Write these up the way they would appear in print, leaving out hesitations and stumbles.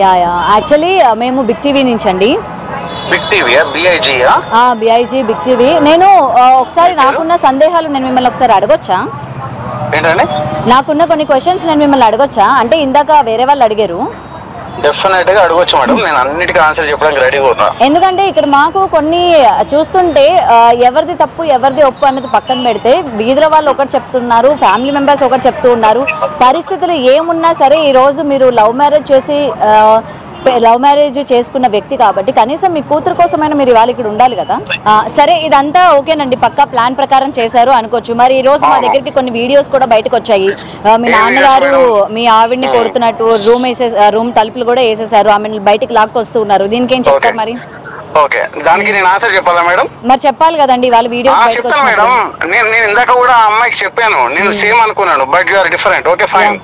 Yeah yeah actually మేము big TV నుంచి అండి. బిగ్ టీవీయా? బిఐజీయా? B I G big TV. నేను ఒకసారి నాకున్న సందేహాలు నేను మిమ్మల్ని ఒకసారి అడగొచ్చా? ఏంటండి? నాకున్న కొన్ని క్వశ్చన్స్ నేను మిమ్మల్ని అడగొచ్చా? అంటే ఇందాక వేరే వాళ్ళు అడిగారు. డెఫినెట్ గా అడగొచ్చు మేడం, నేను అన్నిటికీ ఆన్సర్ చెప్పడానికి రెడీగా ఉన్నా. ఎందుకంటే ఇక్కడ మాకు కొన్ని చూస్తుంటే ఎవరిది తప్పు ఎవరిది ఒప్పు అన్నది పక్కన పెడితే వీధిలో వాళ్ళు ఒకటి చెప్తున్నారు, ఫ్యామిలీ మెంబర్స్ ఒకటి చెప్తూ ఉన్నారు. పరిస్థితులు ఏమున్నా సరే ఈ రోజు మీరు లవ్ మ్యారేజ్ చేసుకున్న వ్యక్తి కాబట్టి కనీసం మీ కూతురు కోసమైనా మీరు ఇవాళ ఇక్కడ ఉండాలి కదా. సరే ఇదంతా ఓకేనండి, పక్కా ప్లాన్ ప్రకారం చేశారు అనుకోవచ్చు. మరి ఈ రోజు మా దగ్గరికి కొన్ని వీడియోస్ కూడా బయటకు వచ్చాయి. మీ నాన్నగారు మీ ఆవిడ్ని కొడుతున్నట్టు రూమ్ తలుపులు కూడా వేసేసారు, ఆమెను బయటికి లాక్కొస్తూ ఉన్నారు. దీనికి ఏం చెప్తారు మరి? ఓకే, దానికి నేను ఆన్సర్ చెప్పాలా మేడం? మరి చెప్పాలి కదండి, వాళ్ళు వీడియో చెప్తాను మేడం. నేను ఇందాక కూడా ఆ అమ్మాయికి చెప్పాను, నేను సేమ్ అనుకున్నాను, but you are different. Okay fine,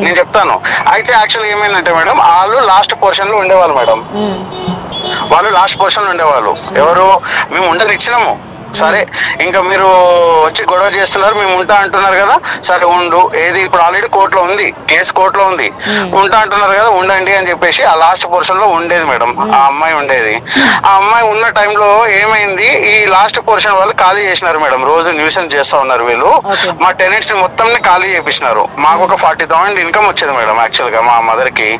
నేను చెప్తాను. అయితే యాక్చువల్లీ ఏమైందంటే మేడం, వాళ్ళు లాస్ట్ పోర్షన్ లో ఉండేవాళ్ళు మేడం. వాళ్ళు లాస్ట్ పోర్షన్ లో ఉండేవాళ్ళు. ఎవరు? మేము ఉండనిచ్చినాము. సరే ఇంకా మీరు వచ్చి గొడవ చేస్తున్నారు, మేము ఉంటా అంటున్నారు కదా, సరే ఉండు. ఏది ఇప్పుడు ఆల్రెడీ కోర్టులో ఉంది, కేసు కోర్టులో ఉంది, ఉంటా అంటున్నారు కదా, ఉండండి అని చెప్పేసి ఆ లాస్ట్ పోర్షన్ లో ఉండేది మేడం. ఆ అమ్మాయి ఉండేది. ఆ అమ్మాయి ఉన్న టైంలో ఏమైంది, ఈ లాస్ట్ పోర్షన్ వాళ్ళు ఖాళీ చేసినారు మేడం. రోజు న్యూసెన్స్ చేస్తా ఉన్నారు వీళ్ళు. మా టెనెంట్స్ మొత్తం ఖాళీ చేపిస్తున్నారు. మాకు ఒక 40,000 ఇన్కమ్ వచ్చేది మేడం. యాక్చువల్ గా మా మదర్ కి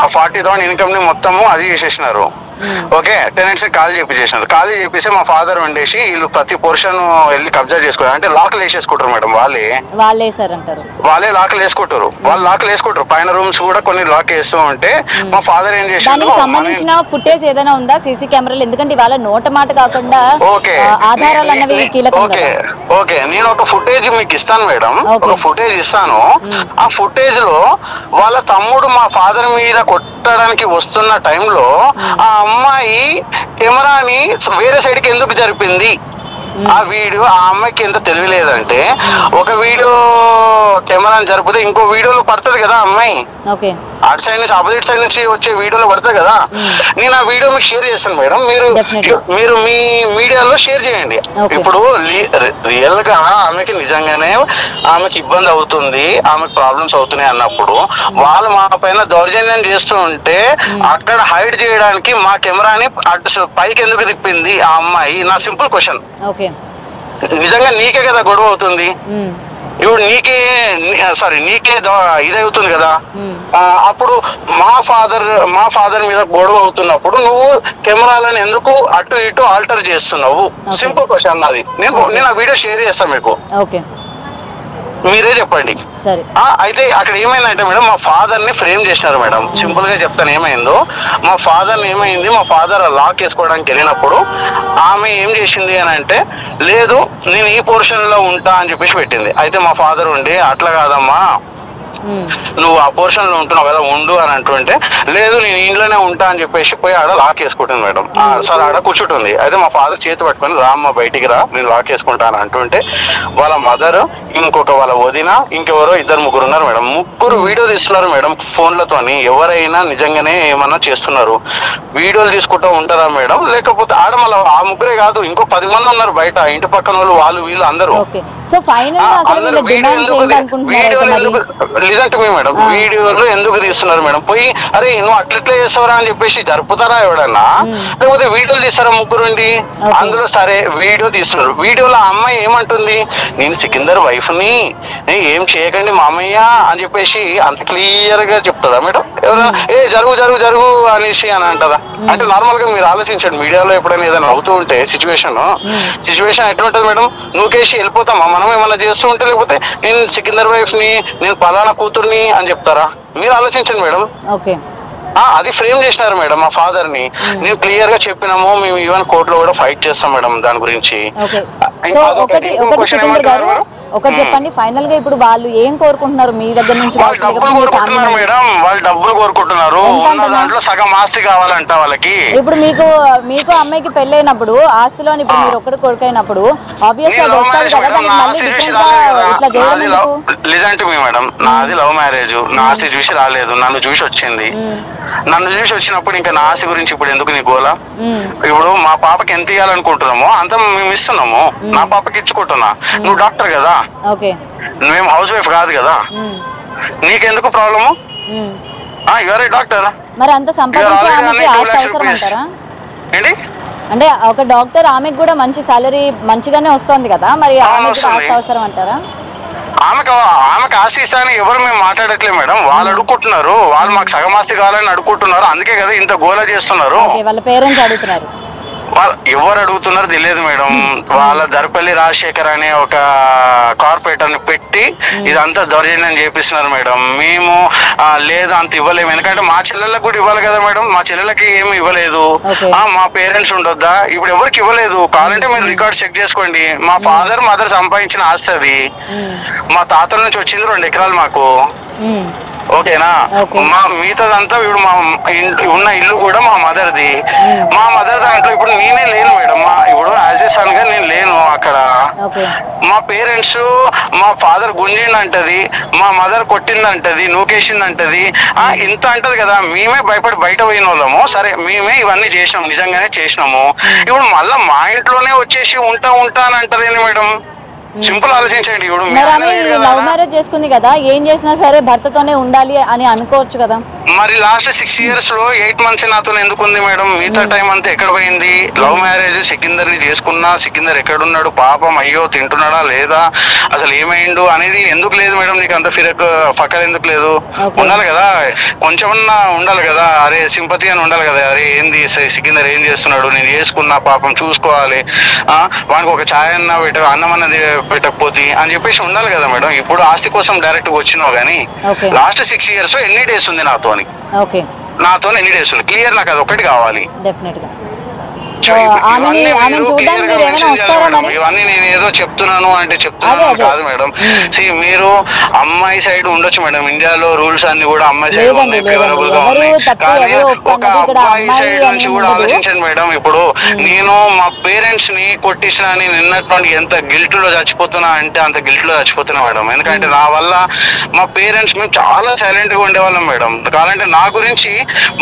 ఆ 40,000 ఇన్కమ్ ని మొత్తము అది చేసేసినారు. ఓకే, టెనెంట్స్ ఖాళీ చేపించేసినారు. ఖాళీ చేపిస్తే మా ఫాదర్ వండేసి వీళ్ళు ప్రతి పోర్షన్ వెళ్ళి కబ్జా చేసుకోవాలి అంటే లాక్లు వేసేసుకుంటారు మేడం. వాళ్ళే లాక్లు వేసుకుంటారు. వాళ్ళు లాక్లు వేసుకుంటారు. పైన రూమ్స్ కూడా కొన్ని లాక్ వేస్తూ ఉంటే మా ఫాదర్ ఏం చేశారు, సంబంధించిన ఫుటేజ్ ఏదైనా ఉందా సీసీ కెమెరాలు? ఎందుకంటే వాళ్ళ నోట మాట కాకుండా ఆధారాలు అన్నవి కీలకం. ఓకే, నేను ఒక ఫుటేజ్ మీకు ఇస్తాను మేడం, ఒక ఫుటేజ్ ఇస్తాను. ఆ ఫుటేజ్ లో వాళ్ళ తమ్ముడు మా ఫాదర్ మీద కొట్టడానికి వస్తున్న టైంలో ఆ అమ్మాయి కెమెరాని వేరే సైడ్ కి ఎందుకు జరిపింది, ఆ వీడియో ఆ అమ్మాయికి ఎంత తెలియలేదంటే, ఒక వీడియో కెమెరాని జరిపితే ఇంకో వీడియోలో పడుతుంది కదా అమ్మాయి, అటు సైడ్ నుంచి ఆపోజిట్ సైడ్ నుంచి వచ్చే వీడియోలో పడుతుంది కదా. నేను ఆ వీడియో మీకు షేర్ చేస్తాను మేడం, మీరు మీ మీడియాలో షేర్ చేయండి. ఇప్పుడు రియల్ గా ఆమెకి నిజంగానే ఆమెకి ఇబ్బంది అవుతుంది, ఆమెకు ప్రాబ్లమ్స్ అవుతున్నాయి అన్నప్పుడు వాళ్ళు మా పైన దౌర్జన్యం చేస్తూ ఉంటే అక్కడ హైడ్ చేయడానికి మా కెమెరాని అటు పైకి ఎందుకు తిప్పింది ఆ అమ్మాయి? నా సింపుల్ క్వశ్చన్. నిజంగా నీకే కదా గొడవ అవుతుంది, ఇప్పుడు నీకే ఇదవుతుంది కదా. అప్పుడు మా ఫాదర్ మీద గొడవ అవుతున్నప్పుడు నువ్వు కెమెరాలను ఎందుకు అటు ఇటు ఆల్టర్ చేస్తున్నావు? సింపుల్ క్వశ్చన్ నాది. నేను ఆ వీడియో షేర్ చేస్తాను మీకు, మీరే చెప్పండి. అయితే అక్కడ ఏమైందంటే మేడం, మా ఫాదర్ ని ఫ్రేమ్ చేసినారు మేడం. సింపుల్ గా చెప్తాను ఏమైందో. మా ఫాదర్ లాక్ వేసుకోవడానికి వెళ్ళినప్పుడు ఆమె ఏం చేసింది అని అంటే, లేదు నేను ఈ పోర్షన్ లో ఉంటా అని చెప్పేసి పెట్టింది. అయితే మా ఫాదర్ ఉండి, అట్లా కాదమ్మా, నువ్వు ఆ పోర్షన్ లో ఉంటున్నావు కదా, ఉండు అని అంటుంటే, లేదు నేను ఇంట్లోనే ఉంటా అని చెప్పేసి పోయి ఆడ లాక్ వేసుకుంటుంది మేడం. సరే ఆడ కూర్చుంటుంది. అయితే మా ఫాదర్ చేతి పట్టుకొని, రామ్మ బయటికి రా, నేను లాక్ వేసుకుంటాను అంటుంటే వాళ్ళ మదర్, ఇంకొక వాళ్ళ వదిన, ఇంకెవరో 2-3 ఉన్నారు మేడం. ముగ్గురు వీడియో తీస్తున్నారు మేడం ఫోన్లతోని. ఎవరైనా నిజంగానే ఏమన్నా చేస్తున్నారు, వీడియోలు తీసుకుంటూ ఉంటారా మేడం? లేకపోతే ఆడ మళ్ళీ ఆ ముగ్గురే కాదు, ఇంకో 10 మంది ఉన్నారు బయట, ఇంటి పక్కన వాళ్ళు వీళ్ళు అందరూ. మేడం వీడియోలు ఎందుకు తీస్తున్నారు మేడం? పోయి అరే నువ్వు అట్లెట్లా చేస్తావరా అని చెప్పేసి జరుపుతారా ఎవడన్నా? లేకపోతే వీడియోలు తీస్తారా ముగ్గురుండి? అందులో సరే వీడియో తీస్తున్నారు. వీడియోలో ఆ అమ్మాయి ఏమంటుంది, నేను సికిందర్ వైఫ్ ని, ఏం చేయకండి మామయ్య అని చెప్పేసి అంత క్లియర్ గా చెప్తారా మేడం? ఎవరైనా జరుగు అనేసి అని అంటారా? అంటే నార్మల్ గా మీరు ఆలోచించండి, మీడియాలో ఎప్పుడైనా ఏదైనా అవుతూ ఉంటే సిచ్యువేషన్ ఎట్లా ఉంటుంది మేడం? నువ్వు కేసి వెళ్ళిపోతామా మనం ఏమన్నా చేస్తూ ఉంటే? లేకపోతే నేను సికిందర్ వైఫ్ ని, నేను పలానా కూతుర్ని అని చెప్తారా? మీరు ఆలోచించండి మేడం. అది ఫ్రేమ్ చేసినారు మేడం మా ఫాదర్ ని. నేను క్లియర్ గా చెప్పినాము, మేము ఈవెన్ కోర్టులో కూడా ఫైట్ చేస్తాం మేడం దాని గురించి. ఒకటి చెప్పండి ఫైనల్ గా, ఇప్పుడు వాళ్ళు ఏం కోరుకుంటున్నారు మీ దగ్గర నుంచి? మేడం వాళ్ళు డబ్బులు కోరుకుంటున్నారు, దాంట్లో సగం ఆస్తి కావాలంట వాళ్ళకి. ఇప్పుడు మీకు అమ్మాయికి పెళ్లి అయినప్పుడు ఆస్తిలో ఇప్పుడు మీరు ఒక్కటి కొడుకైనప్పుడు మేడం, నాది లవ్ మ్యారేజ్, నా ఆస్తి చూసి రాలేదు, నన్ను చూసి వచ్చింది. నన్ను చూసి వచ్చినప్పుడు ఇంకా నా ఆస్తి గురించి ఇప్పుడు ఎందుకు నీ గోలా? ఇప్పుడు మా పాపకి ఎంత ఇవ్వాలనుకుంటున్నామో అంత మేము ఇస్తున్నాము, నా పాపకి ఇచ్చుకుంటున్నా. నువ్వు డాక్టర్ కదా, నువ్వేం హౌస్ వైఫ్ కాదు కదా, నీకెందుకు ప్రాబ్లము? Your A doctor. మరి అంత సంపాదించే ఆమెకి ఆస్తి అవసరం అంటారా? ఏంటి అంటే ఒక డాక్టర్ ఆమెకు కూడా మంచి సాలరీ మంచిగానే వస్తుంది కదా, మరి ఆమెకు కూడా ఆస్తి అవసరం అంటారా? ఆమెకు ఆస్తి ఇస్తానని ఎవరు మేము మాట్లాడట్లేదు మేడం. వాళ్ళు అడుక్కుంటున్నారు, వాళ్ళు మాకు సగం ఆస్తి కావాలని అడుక్కుంటున్నారు. అందుకే కదా ఇంత గోల చేస్తున్నారు. వాళ్ళ పేరెంట్స్ అడుగుతున్నారు. ఎవరు అడుగుతున్నారు తెలియదు మేడం. వాళ్ళ దర్పల్లి రాజశేఖర్ అనే ఒక కార్పొరేటర్ ని పెట్టి ఇదంతా దౌర్జన్యం చేపిస్తున్నారు మేడం. మేము లేదు అంత ఇవ్వలేము, ఎందుకంటే మా చెల్లెళ్ళకి కూడా ఇవ్వాలి కదా మేడం. మా చెల్లెలకి ఏమి ఇవ్వలేదు. మా పేరెంట్స్ ఉండొద్దా? ఇప్పుడు ఎవరికి ఇవ్వలేదు. కావాలంటే మీరు రికార్డ్ చెక్ చేసుకోండి. మా ఫాదర్ మదర్ సంపాదించిన ఆస్తి అది. మా తాతల నుంచి వచ్చింది 2 ఎకరాలు మాకు. ఓకేనా? మా మిగతాదంతా ఇప్పుడు మా ఉన్న ఇల్లు కూడా మా మదర్ది. మా మదర్ దాంట్లో ఇప్పుడు నేనే లేను మేడం. ఇప్పుడు యాజ్ ఏ సన్ గా నేను లేను అక్కడ. మా పేరెంట్స్ మా ఫాదర్ గుంజిండంటది, మా మదర్ కొట్టిందంటది, నూకేసిందంటది, ఇంత అంటది కదా. మేమే భయపడి బయట పోయిన వాళ్ళము. సరే మేమే ఇవన్నీ చేసినాము, నిజంగానే చేసినాము. ఇప్పుడు మళ్ళా మా ఇంట్లోనే వచ్చేసి ఉంటా అని అంటారేంది మేడం? సింపుల్ ఆలోచించండి. ఇప్పుడు లవ్ మ్యారేజ్ చేసుకుంది కదా, ఏం చేసినా సరే భర్తతోనే ఉండాలి అని అనుకోవచ్చు కదా. మరి లాస్ట్ 6 years లో 8 months నాతో ఎందుకు ఉంది మేడం? మిగతా టైం అంతా ఎక్కడ పోయింది? లవ్ మ్యారేజ్ సికిందర్ ని చేసుకున్నా, సికిందర్ ఎక్కడున్నాడు పాపం, అయ్యో తింటున్నాడా లేదా, అసలు ఏమైండు అనేది ఎందుకు లేదు మేడం? నీకు అంత ఫకర్ ఎందుకు లేదు? ఉండాలి కదా, కొంచెమన్నా ఉండాలి కదా. అరే సింపతి అని ఉండాలి కదా. అరే ఏంది సికిందర్ ఏం చేస్తున్నాడు, నేను చేసుకున్నా పాపం చూసుకోవాలి, వానికి ఒక ఛాయ్ అన్న అన్నం అన్నది పెట్టకపోతే అని చెప్పేసి ఉండాలి కదా మేడం. ఇప్పుడు ఆస్తి కోసం డైరెక్ట్ గా వచ్చినావు కానీ లాస్ట్ 6 years ఎన్ని డేస్ ఉంది నాతో ఎన్ని డేస్ ఉంది క్లియర్? నాకు అది ఒకటి కావాలి. ఇవన్నీ నేను ఏదో చెప్తున్నాను అంటే చెప్తున్నాను కాదు మేడం. మీరు అమ్మాయి సైడ్ ఉండొచ్చు మేడం. ఇండియాలో రూల్స్ అన్ని కూడా అమ్మాయి సైడ్ ఫేవరబుల్ గా ఉన్నాయి. కానీ ఒక అబ్బాయి సైడ్ నుంచి కూడా ఆలోచించండి మేడం. ఇప్పుడు నేను మా పేరెంట్స్ ని కొట్టించిన నిన్నటువంటి ఎంత గిల్ట్ లో చచ్చిపోతున్నా అంటే అంత గిల్ట్ లో చచ్చిపోతున్నా మేడం. ఎందుకంటే నా వల్ల మా పేరెంట్స్ మేము చాలా సైలెంట్ గా ఉండేవాళ్ళం మేడం. కావాలంటే నా గురించి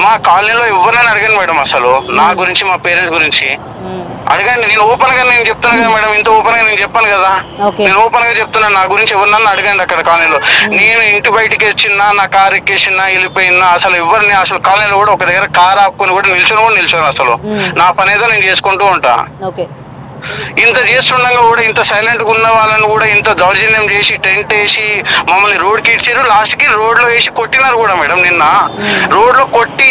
మా కాలనీలో ఎవరినైనా అడిగాను మేడం. అసలు నా గురించి మా పేరెంట్స్ గురించి అడగండి. నేను ఓపెన్ గా నేను చెప్తాను కదా మేడం. ఇంత ఓపెన్ గా నేను చెప్పాను కదా. నేను ఓపెన్ గా చెప్తున్నాను. నా గురించి ఎవరినన్నా అడగండి అక్కడ కాలనీలో. నేను ఇంటి బయటికి వచ్చినా, నా కార్ ఎక్కేసినా, వెళ్ళిపోయినా, అసలు ఎవరిని అసలు కాలనీలో కూడా ఒక దగ్గర కార్ ఆపుకొని కూడా నిల్చొని అసలు నా పని ఏదో నేను చేసుకుంటూ ఉంటా. ఇంత చేస్తుండగా కూడా ఇంత సైలెంట్ గా ఉన్న వాళ్ళని కూడా ఇంత దౌర్జన్యం చేసి టెంట్ వేసి మమ్మల్ని రోడ్ కి ఇచ్చారు. లాస్ట్ కి రోడ్ లో వేసి కొట్టినారు కూడా మేడం. నిన్న రోడ్ లో కొట్టి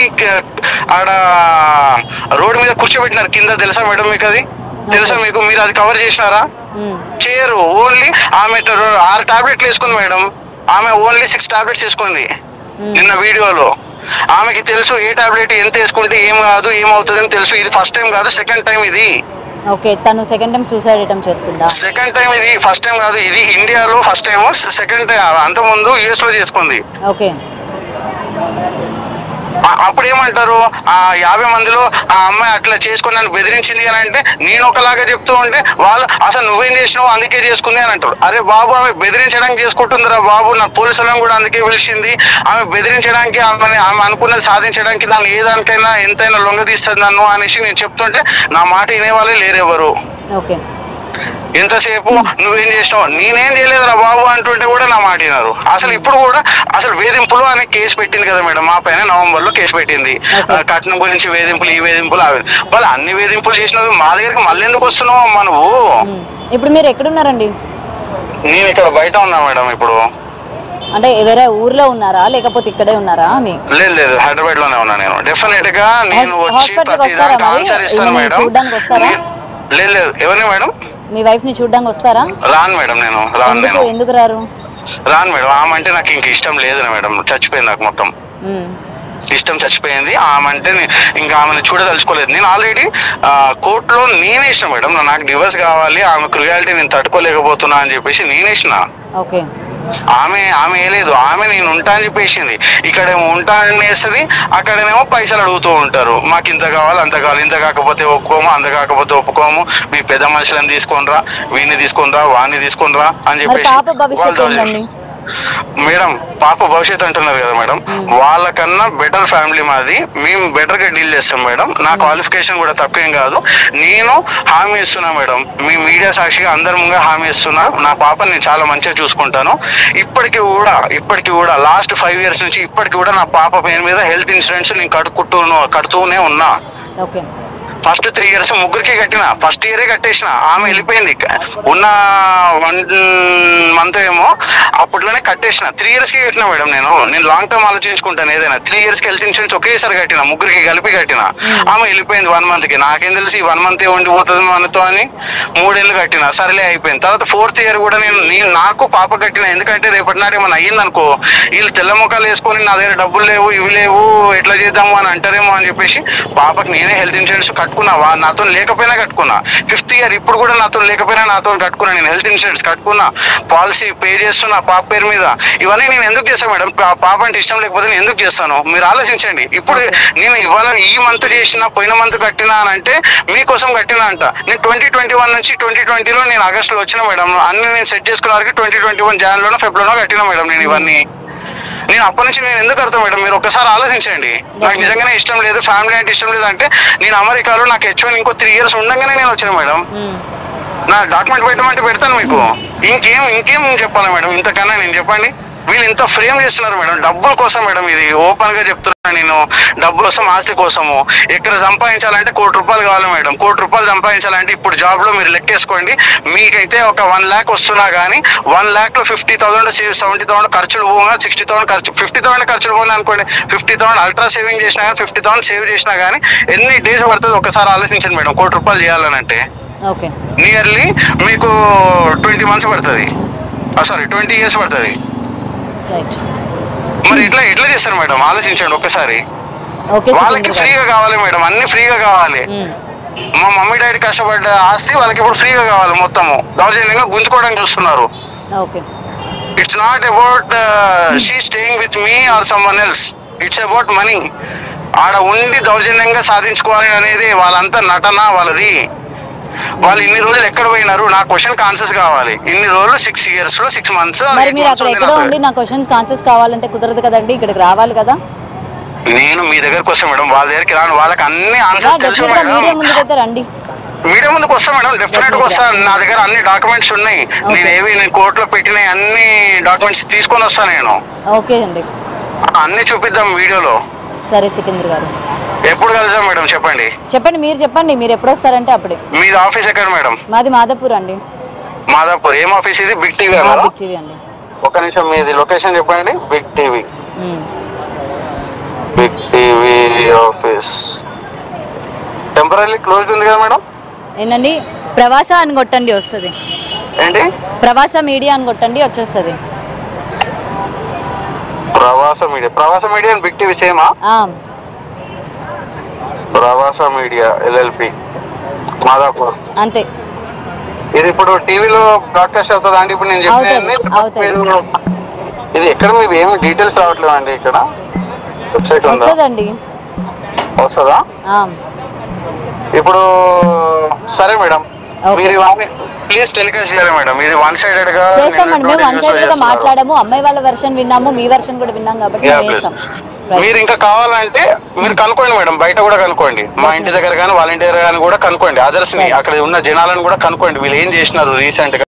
ఆడ రోడ్ మీద కూర్చోబెట్టినారు కింద. తెలుసా మేడం మీకు? అది తెలుసా మీకు? మీరు అది కవర్ చేసినారా? చేయరు. ఓన్లీ ఆమె 6 టాబ్లెట్లు వేసుకుంది మేడం. ఆమె ఓన్లీ 6 టాబ్లెట్స్ వేసుకుంది నిన్న వీడియోలో. ఆమెకి తెలుసు ఏ టాబ్లెట్ ఎంత వేసుకుంటే ఏం కాదు, ఏమవుతుంది అని తెలుసు. ఇది ఫస్ట్ టైం కాదు, సెకండ్ టైం ఇది. తను సెకండ్ టైం సూసైడ్ అటెంప్ట్ చేసుకుందా? సెకండ్ టైం ఇది, ఫస్ట్ టైం కాదు. ఇది ఇండియాలో ఫస్ట్ టైం, సెకండ్ టైం అంత ముందు US లో చేసుకుంది. అప్పుడు ఏమంటారు? 50 మందిలో ఆ అమ్మాయి అట్లా చేసుకుని నన్ను బెదిరించింది అని అంటే నేను ఒకలాగా చెప్తూ ఉంటే వాళ్ళు అసలు నువ్వేం చేసినావు అందుకే చేసుకుంది అని అంటారు. అరే బాబు, ఆమె బెదిరించడానికి చేసుకుంటుందిరా బాబు. నా పోలీసులను కూడా అందుకే పిలిచింది. ఆమె బెదిరించడానికి, ఆమె అనుకున్నది సాధించడానికి నన్ను ఏదానికైనా ఎంతైనా లొంగదీస్తుంది నన్ను అనేసి నేను చెప్తుంటే నా మాట వినేవాళ్ళే లేరెవరు. ఎంతసేపు నువ్వేం చేసినావు, నేనేం చేయలేదురా బాబు అంటుంటే కూడా నా మాట విన్నారు. అసలు ఇప్పుడు కూడా అసలు వేధింపులు అనే కేసు పెట్టింది కదా మేడం. మా పైన నవంబర్ లో కేసు పెట్టింది. కట్నం గురించి వేధింపులు, ఈ వేధింపులు, వాళ్ళు అన్ని వేధింపులు చేసినవి మా దగ్గరికి మళ్ళీ ఎందుకు వస్తున్నావు అమ్మా నువ్వు? ఇప్పుడు మీరు ఎక్కడున్నారండి? నేను ఇక్కడ బయట ఉన్నా మేడం. ఇప్పుడు అంటే వేరే ఊర్లో ఉన్నారా లేకపోతే ఇక్కడే ఉన్నారా? లేదు, హైదరాబాద్ లోనే ఉన్నా నేను. డెఫినెట్ గా నేను వచ్చి ప్రతిదానికి ఆన్సర్ ఇస్తాను మేడం. లేదు, ఎవరిని మేడం? మీ వైఫ్ ని చూడడానికి వస్తారా? రాను మేడం, నేను రాను. ఎందుకు రారు? రాను మేడం. ఆమె అంటే నాకు ఇంక ఇష్టం లేదు మేడం. చచ్చిపోయింది నాకు మొత్తం ఇష్టం, చచ్చిపోయింది. ఆమె అంటే ఇంకా ఆమెను చూడదలుచుకోలేదు. నేను ఆల్రెడీ కోర్టులో నేనేసిన మేడం. నాకు డివోర్స్ కావాలి, ఆమె క్రుయాలిటీ నేను తట్టుకోలేకపోతున్నా అని చెప్పేసి నేనేసిన. ఆమె లేదు, ఆమె నేను ఉంటా అని చెప్పేసింది. ఇక్కడేమో ఉంటా అని వేస్తుంది, అక్కడనేమో పైసలు అడుగుతూ ఉంటారు. మాకు ఇంత కావాలి, అంత కావాలి, ఇంత కాకపోతే ఒప్పుకోము, అంత కాకపోతే ఒప్పుకోము, మీ పెద్ద మనుషులను తీసుకొనిరా, వీడిని తీసుకొనిరా, వాడిని తీసుకొనిరా అని చెప్పేసి మేడం పాప భవిష్యత్తు అంటున్నారు కదా మేడం, వాళ్ళకన్నా బెటర్ ఫ్యామిలీ మాది, మేము బెటర్ గా డీల్ చేస్తాం మేడం. నా క్వాలిఫికేషన్ కూడా తక్కువేం కాదు. నేను హామీ ఇస్తున్నా మేడం, మీ మీడియా సాక్షిగా అందరి ముందు హామీ ఇస్తున్నా, నా పాపని నేను చాలా మంచిగా చూసుకుంటాను. ఇప్పటికి కూడా లాస్ట్ 5 years నుంచి ఇప్పటికి కూడా నా పాప పేరు మీద హెల్త్ ఇన్సూరెన్స్ నేను కడుతూనే ఉన్నా. ఓకే. ఫస్ట్ 3 years ముగ్గురికి కట్టిన, ఫస్ట్ ఇయరే కట్టేసిన. ఆమె వెళ్ళిపోయింది, ఉన్న 1 month ఏమో అప్పట్లోనే కట్టేసిన. 3 years కి కట్టిన మేడం. నేను లాంగ్ టర్మ్ ఆలోచించుకుంటాను ఏదైనా. 3 years కి హెల్త్ ఇన్సూరెన్స్ ఒకేసారి కట్టిన, ముగ్గురికి కలిపి కట్టిన. ఆమె వెళ్ళిపోయింది 1 month కి. నాకేం తెలిసి 1 month ఉండిపోతుంది మనతో అని 3 ఏళ్ళు కట్టిన. సరేలే అయిపోయింది. తర్వాత 4th year కూడా నేను నాకు పాప కట్టిన. ఎందుకంటే రేపటి నాడు ఏమన్నా అయ్యింది అనుకో, వీళ్ళు తెల్ల ముఖాలు వేసుకొని నా దగ్గర డబ్బులు లేవు, ఇవి లేవు, ఎట్లా చేద్దాము అని అంటారేమో అని చెప్పేసి పాపకి నేనే హెల్త్ ఇన్సూరెన్స్ కట్టుకున్నా. నాతో లేకపోయినా కట్టుకున్నా. 5th year ఇప్పుడు కూడా నాతో లేకపోయినా నాతో కట్టుకున్నా. నేను హెల్త్ ఇన్సూరెన్స్ కట్టుకున్నా, పాలసీ పే చేస్తున్నా పాప పేరు మీద. ఇవన్నీ నేను ఎందుకు చేస్తాను మేడం? పాప అంటే ఇష్టం లేకపోతే నేను ఎందుకు చేస్తాను? మీరు ఆలోచించండి. ఇప్పుడు నేను ఇవాళ ఈ మంత్ చేసిన, పోయిన మంత్ కట్టినా అని అంటే మీకోసం కట్టినా అంట. నేను 2021 నుంచి 2020లో నేను ఆగస్టులో వచ్చిన మేడం. అన్ని నేను సెట్ చేసుకున్న వరకు 2021 Januaryలోనో Februaryలోనో కట్టినా మేడం నేను ఇవన్నీ. నేను అప్పటి నుంచి నేను ఎందుకు కడతాను మేడం? మీరు ఒక్కసారి ఆలోచించండి. నాకు నిజంగానే ఇష్టం లేదు, ఫ్యామిలీ అంటే ఇష్టం లేదు అంటే, నేను అమెరికాలో నాకు H1 ఇంకో 3 years ఉండగానే నేను వచ్చిన మేడం. నా డాక్యుమెంట్ పెట్టమంటే పెడతాను మీకు. ఇంకేం చెప్పాలి మేడం ఇంతకన్నా? నేను చెప్పండి. వీళ్ళు ఇంత ఫ్రేమ్ చేస్తున్నారు మేడం, డబ్బుల కోసం మేడం. ఇది ఓపెన్ గా చెప్తున్నా నేను. డబ్బుల కోసం, ఆస్తి కోసము. ఎక్కడ సంపాదించాలంటే ₹1 కోటి కావాలి మేడం. ₹1 కోటి సంపాదించాలంటే ఇప్పుడు జాబ్ లో మీరు లెక్కేసుకోండి, మీకైతే ఒక 1 lakh వస్తున్నా కానీ 1 lakhలో 50,000 70,000 ఖర్చులు పోగా, 60,000 ఖర్చు, 50,000 ఖర్చులు పోగా అనుకోండి. 50,000 అల్ట్రా సేవింగ్ చేసినా కానీ, 50,000 సేవ్ చేసినా కానీ ఎన్ని డేస్ పడుతుంది ఒకసారి ఆలోచించండి మేడం. ₹1 కోటి చేయాలనంటే నియర్లీ మీకు 20 months పడుతుంది, సారీ 20 years పడుతుంది. మరి ఎట్లా చేస్తారు మేడం? ఆలోచించండి ఒక్కసారి. వాళ్ళకి ఫ్రీగా కావాలి మేడం, అన్ని ఫ్రీగా కావాలి. మా మమ్మీ డాడీ కష్టపడ్డ ఆస్తి వాళ్ళకి ఇప్పుడు ఫ్రీగా కావాలి. మొత్తము దౌర్జన్యంగా గుంజుకోవడానికి చూస్తున్నారు. It's not about she staying with me or someone else, it's about money. ఆడ ఉండి దౌర్జన్యంగా సాధించుకోవాలి అనేది వాళ్ళంతా నటన వాళ్ళది. వాళ్ళు ఇన్ని రోజులు ఎక్కడ పోయినారు? నా క్వశ్చన్ ఆన్సర్స్ కావాలి. ఇన్ని రోజులు 6 years లో 6 months. మరి మీరు అక్కడ ఎక్కడో ఉండి నా క్వశ్చన్స్ ఆన్సర్స్ కావాలంటే కుదరదు కదండి, ఇక్కడికి రావాలి కదా. నేను మీ దగ్గరకు వస్తాను మేడం, వాళ్ళ దగ్గరికి రాను. వాళ్ళకి అన్ని ఆన్సర్స్ తెలుసు మేడం. మీడియా ముందుకు వస్తా మేడం, డెఫినెట్ గా వస్తాను. నా దగ్గర అన్ని డాక్యుమెంట్స్ ఉన్నాయి. నేను కోర్టులో పెట్టిన అన్ని డాక్యుమెంట్స్ తీసుకొని వస్తాను నేను. ఓకే అండి, అన్ని చూపిద్దాం వీడియోలో. సరే సికింద్ర గారు, ఎప్పుడు కలుద్దాం మేడం? చెప్పండి. మీరు చెప్పండి, మీరు ఎప్పుడు వస్తారంటే అప్పుడే. మీది ఆఫీస్ ఎక్కడ మేడం? మాది మాదాపూర్ అండి. మాదాపూర్. ఏం ఆఫీస్ ఇది? Big TV. బిగ్ టీవీ అండి. ఒక నిమిషం, మీది లొకేషన్ చెప్పండి. Big TV. Big TV office temporary close ఉంది కదా మేడం? ఏంటండి? ప్రవాస అని కొట్టండి వస్తుంది. ఏంటి? ప్రవాస మీడియా అని కొట్టండి వచ్చేస్తుంది. ప్రవాస మీడియా బిగ్ టీవీ సేమా? ప్రవాస మీడియా LLP మాదాపూర్ అంతే. ఇది ఇప్పుడు టీవీలో బ్రాడ్కాస్ట్ అవుతుందా అండి? ఇప్పుడు నేను చెప్పిన ఇది ఎక్కడ? మీకు ఏమి డీటెయిల్స్ రావట్లేదు అండి. ఇక్కడ వెబ్సైట్ వస్తుందండి. వస్తుందా ఇప్పుడు? సరే మేడం, మీరు ప్లీజ్ టెలికాస్ట్ చేయాలి మేడం. ఇది వన్ సైడెడ్ గా చేస్తామండి. మేము వన్ సైడెడ్ గా మాట్లాడాము. అమ్మాయి వాళ్ళ వెర్షన్ విన్నాము, మీ వెర్షన్ కూడా విన్నాం కాబట్టి మీరు ఇంకా కావాలంటే మీరు కనుక్కోండి మేడం, బయట కూడా కనుక్కోండి. మా ఇంటి దగ్గర కానీ వాళ్ళ ఇంటి దగ్గర కానీ కూడా కనుక్కోండి. అదర్స్ ని, అక్కడ ఉన్న జనాలను కూడా కనుక్కోండి. వీళ్ళు ఏం చేసినారు రీసెంట్ గా.